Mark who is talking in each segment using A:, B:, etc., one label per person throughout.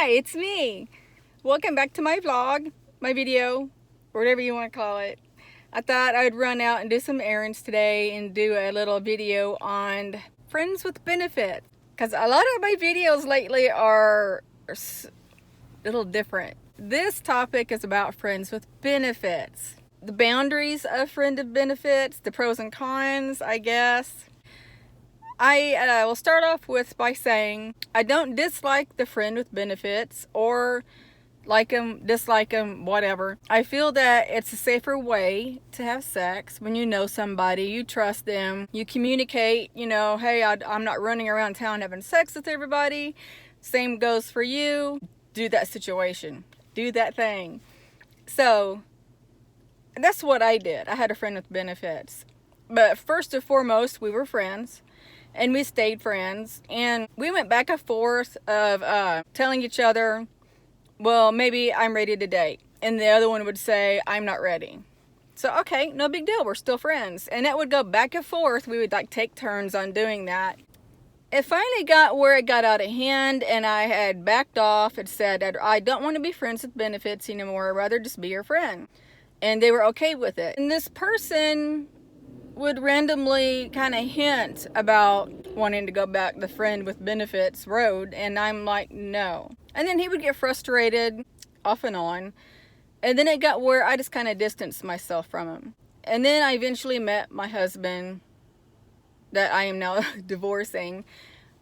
A: Hi, it's me. Welcome back to my vlog, my video, or whatever you want to call it. I thought I'd run out and do some errands today and do a little video on friends with benefits. Because a lot of my videos lately are a little different. This topic is about friends with benefits. The boundaries of friend of benefits, the pros and cons, I guess. I will start off by saying I don't dislike the friend with benefits or like them, dislike them, whatever. I feel that it's a safer way to have sex when you know somebody, you trust them, you communicate, hey, I'm not running around town having sex with everybody. Same goes for you. Do that situation. Do that thing. So that's what I did. I had a friend with benefits. But first and foremost, we were friends. And we stayed friends, and we went back and forth of telling each other, well, maybe I'm ready to date. And the other one would say, I'm not ready. So, okay, no big deal. We're still friends. And that would go back and forth. We would take turns on doing that. It finally got where it got out of hand, and I had backed off and said, I don't want to be friends with benefits anymore. I'd rather just be your friend. And they were okay with it. And this person would randomly kind of hint about wanting to go back the friend with benefits road, and I'm like, no. And then he would get frustrated off and on, and then it got where I just kind of distanced myself from him. And then I eventually met my husband that I am now divorcing.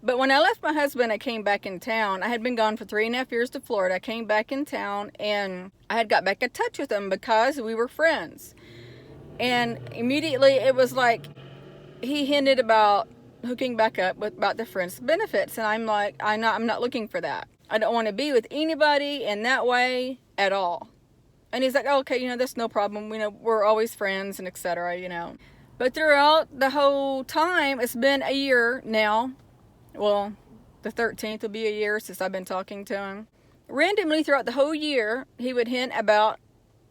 A: But when I left my husband, I came back in town. I had been gone for 3.5 years to Florida. I came back in town, and I had got back in touch with him because we were friends. And immediately it was like he hinted about hooking back up about the friends benefits, and I'm like, I'm not looking for that. I don't want to be with anybody in that way at all. And he's like, oh, okay, that's no problem. We're always friends and etc. But throughout the whole time, it's been a year now. Well, the 13th will be a year since I've been talking to him. Randomly throughout the whole year, he would hint about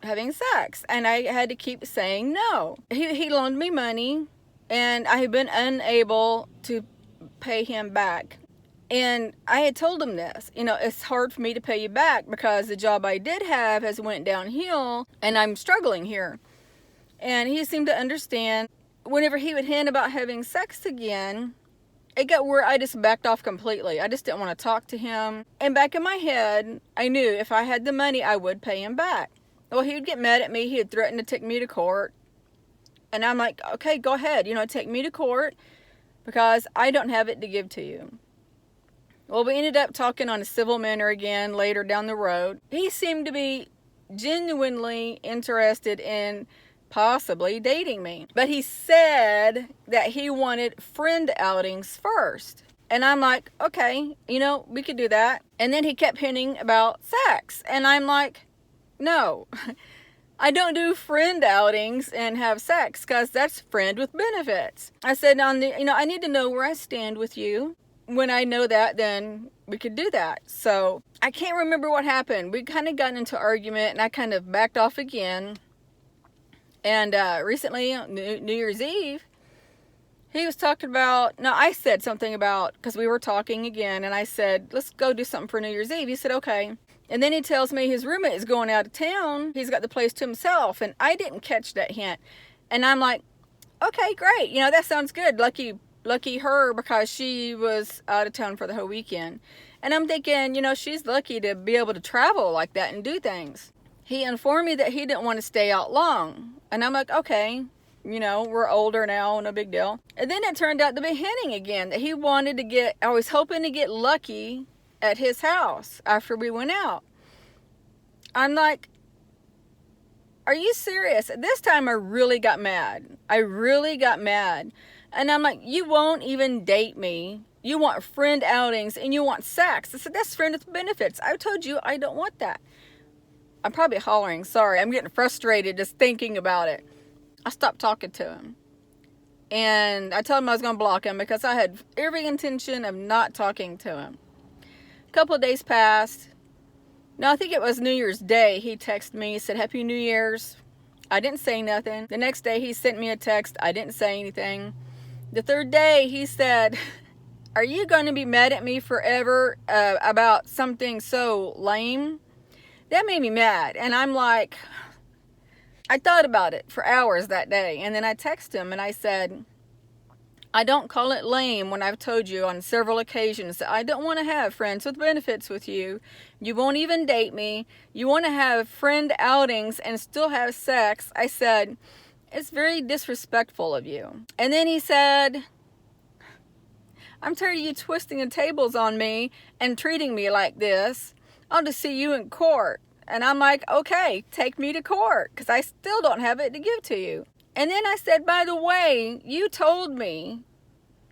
A: having sex, and I had to keep saying no. He loaned me money, and I have been unable to pay him back. And I had told him this, it's hard for me to pay you back because the job I did have has went downhill, and I'm struggling here. And he seemed to understand. Whenever he would hint about having sex again, it got where I just backed off completely. I just didn't want to talk to him. And back in my head, I knew if I had the money, I would pay him back. Well, he would get mad at me. He would threaten to take me to court. And I'm like, okay, go ahead. Take me to court because I don't have it to give to you. Well, we ended up talking on a civil manner again later down the road. He seemed to be genuinely interested in possibly dating me. But he said that he wanted friend outings first. And I'm like, okay, we could do that. And then he kept hinting about sex. And I'm like, no, I don't do friend outings and have sex because that's friend with benefits. I said, I need to know where I stand with you. When I know that, then we could do that. So I can't remember what happened. We kind of got into an argument, and I kind of backed off again. And recently, New Year's Eve, he was talking about, no, I said something about, because we were talking again, and I said, let's go do something for New Year's Eve. He said, okay. And then he tells me his roommate is going out of town. He's got the place to himself. And I didn't catch that hint. And I'm like, okay, great. That sounds good. Lucky her because she was out of town for the whole weekend. And I'm thinking, she's lucky to be able to travel like that and do things. He informed me that he didn't want to stay out long. And I'm like, okay, we're older now, no big deal. And then it turned out to be hinting again that he wanted to I was hoping to get lucky at his house after we went out. I'm like, are you serious? This time I really got mad. And I'm like, you won't even date me. You want friend outings and you want sex. I said, that's friend with benefits. I told you I don't want that. I'm probably hollering. Sorry, I'm getting frustrated just thinking about it. I stopped talking to him. And I told him I was going to block him because I had every intention of not talking to him. A couple of days passed. No, I think it was New Year's Day. He texted me. He said, Happy New Year's. I didn't say nothing. The next day he sent me a text. I didn't say anything. The third day he said, Are you going to be mad at me forever about something so lame? That made me mad. And I'm like, I thought about it for hours that day. And then I texted him and I said, I don't call it lame when I've told you on several occasions that I don't want to have friends with benefits with you. You won't even date me. You want to have friend outings and still have sex. I said, it's very disrespectful of you. And then he said, I'm tired of you twisting the tables on me and treating me like this. I'll just see you in court. And I'm like, okay, take me to court, because I still don't have it to give to you. And then I said, by the way, you told me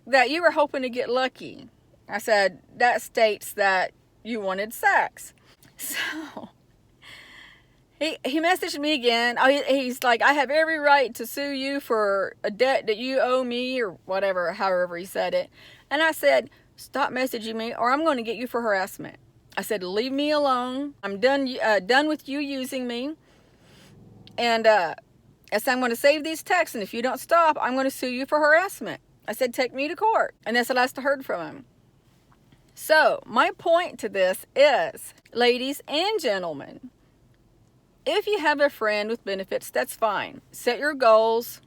A: that you were hoping to get lucky. I said, that states that you wanted sex. So he messaged me again. He's like, I have every right to sue you for a debt that you owe me, or whatever, however he said it. And I said, stop messaging me or I'm going to get you for harassment. I said, leave me alone. I'm done with you using me. And I said, I'm going to save these texts, and if you don't stop, I'm going to sue you for harassment. I said, take me to court. And that's the last I heard from him. So my point to this is, ladies and gentlemen, if you have a friend with benefits, that's fine. Set your goals.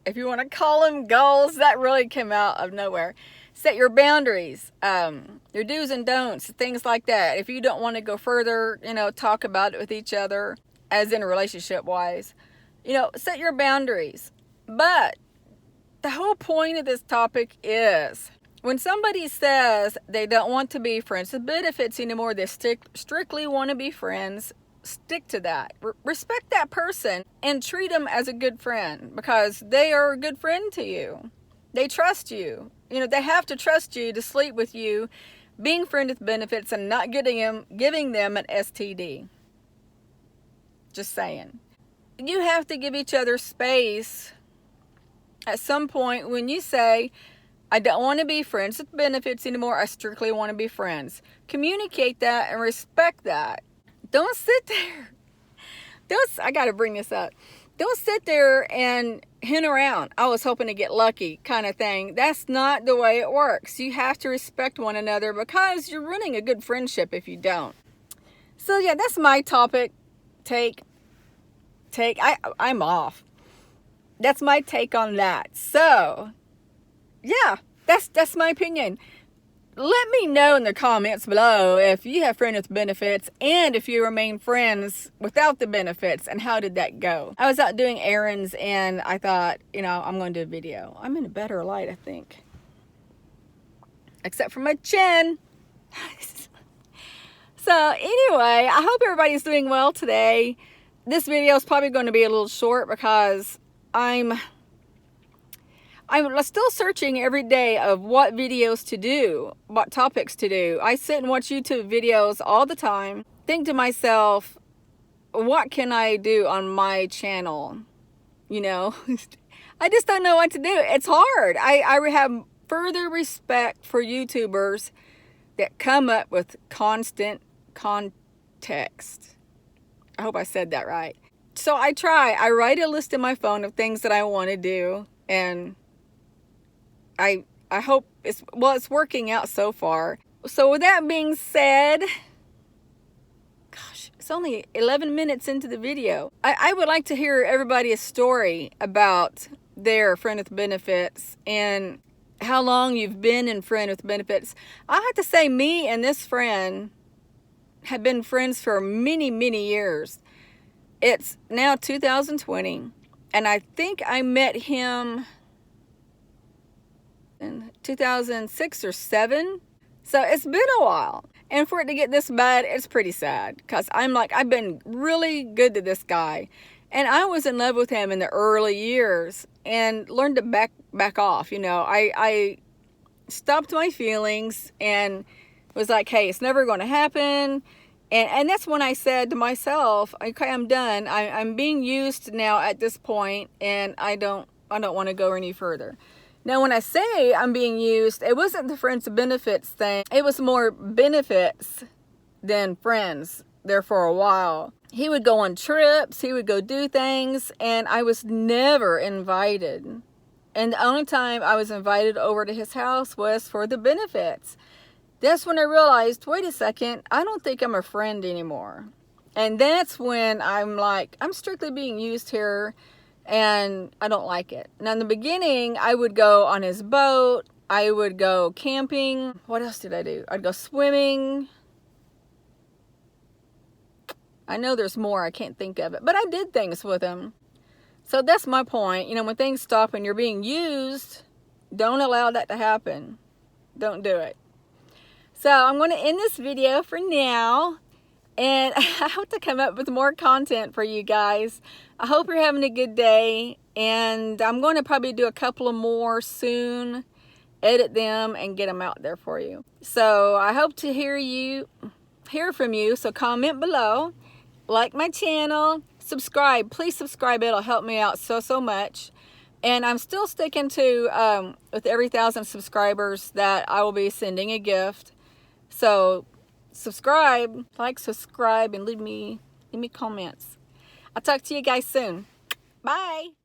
A: If you want to call them goals, that really came out of nowhere. Set your boundaries, your do's and don'ts, things like that. If you don't want to go further, talk about it with each other, as in relationship wise, set your boundaries. But the whole point of this topic is, when somebody says they don't want to be friends with benefits anymore, they strictly want to be friends, stick to that. Respect that person and treat them as a good friend, because they are a good friend to you. They trust you. They have to trust you to sleep with you, being friend with benefits, and not giving them an STD. Just saying. You have to give each other space at some point when you say, I don't want to be friends with benefits anymore. I strictly want to be friends. Communicate that and respect that. Don't sit there. I got to bring this up. Don't sit there and hint around. I was hoping to get lucky kind of thing. That's not the way it works. You have to respect one another, because you're ruining a good friendship if you don't. So yeah, that's my topic. I'm off. That's my take on that. So yeah, that's my opinion. Let me know in the comments below if you have friends with benefits, and if you remain friends without the benefits, and how did that go? I was out doing errands and I thought, I'm going to do a video. I'm in a better light, I think. Except for my chin. So anyway, I hope everybody's doing well today. This video is probably going to be a little short because I'm still searching every day of what videos to do, what topics to do. I sit and watch YouTube videos all the time. Think to myself, what can I do on my channel? I just don't know what to do. It's hard. I have further respect for YouTubers that come up with constant context. I hope I said that right. So I write a list in my phone of things that I want to do, and I hope it's working out so far. So with that being said, gosh, it's only 11 minutes into the video. I would like to hear everybody's story about their friend with benefits and how long you've been in friend with benefits. I have to say, me and this friend have been friends for many, many years. It's now 2020, and I think I met him in 2006 or 7. So it's been a while. And for it to get this bad, it's pretty sad, because I've been really good to this guy. And I was in love with him in the early years and learned to back off. I stopped my feelings and was like, hey, it's never going to happen. And that's when I said to myself, okay, I'm done. I'm being used now at this point, and I don't want to go any further. Now, when I say I'm being used, it wasn't the friends with benefits thing. It was more benefits than friends there for a while. He would go on trips. He would go do things, and I was never invited And the only time I was invited over to his house was for the benefits. That's when I realized, wait a second, I don't think I'm a friend anymore. And that's when I'm like, I'm strictly being used here, and I don't like it. Now in the beginning, I would go on his boat, I would go camping. What else did I do? I'd go swimming. I know there's more, I can't think of it, but I did things with him. So that's my point. You know, when things stop and you're being used, don't allow that to happen. Don't do it. So I'm going to end this video for now. And I hope to come up with more content for you guys. I hope you're having a good day. And I'm going to probably do a couple of more soon. Edit them and get them out there for you. So I hope to hear from you. So comment below. Like my channel. Subscribe. Please subscribe. It'll help me out so much. And I'm still sticking to, with every 1,000 subscribers, that I will be sending a gift. So subscribe, subscribe, and leave me comments. I'll talk to you guys soon. Bye.